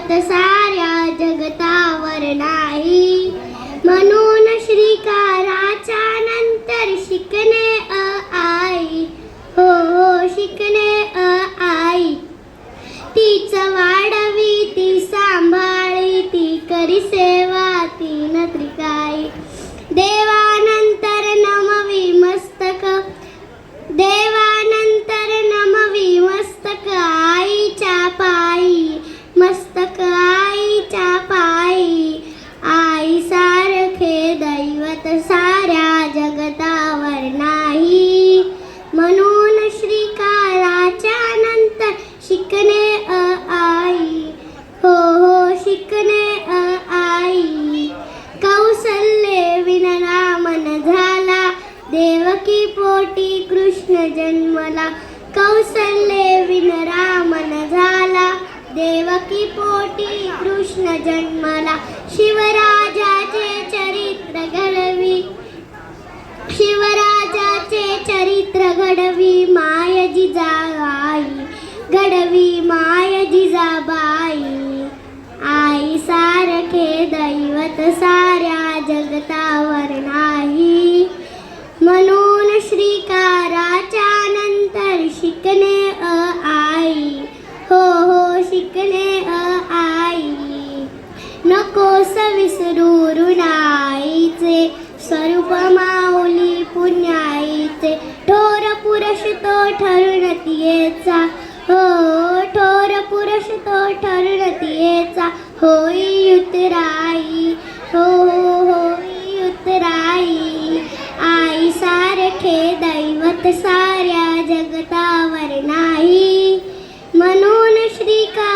दैवत साऱ्या जगतावर नाही. म्हणून श्रीकाराच्या नंतर शिकणे आई. हो हो शिकणे आई. तीच वाढवी ती सांभाळी ती करी सेवा तीन त्रिकाई. देवानंतर नमवी मस्तक देवानंतर नमवी मस्तक आईच्या पायी. मस्तक आईच्या पायी. आई सारखे दैवत साऱ्या जगतावर नाही. म्हणून श्रीकाराच्या नंतर शिकणे आई. हो हो शिकणे आई. कौसल्ये विनरामन झाला देवकी पोटी कृष्ण जन्मला. कौसल्ये विनरामन झाला देवकी पोटी कृष्ण जन्मला. शिवराजाचे चरित्र घडवी शिवराजाचे चरित्र घडवी माय जिजाबाई. घडवी माय जिजाबाई. आई सारखे दैवत साऱ्या जगतावर नाही. म्हणून श्रीकाराच्या नंतर शिकणे आई. हो हो शिकणे आई. नकोस विसरू ऋणाईचे स्वरूप माऊली पुण्याईचे. थोर पुरुष तो ठरून तियेचा. हो थोर पुरुष तो ठरून तियेचा. होई उतराई. हो होई उतराई. आई सारखे दैवत साऱ्या जगतावर नाही. म्हणून श्रीका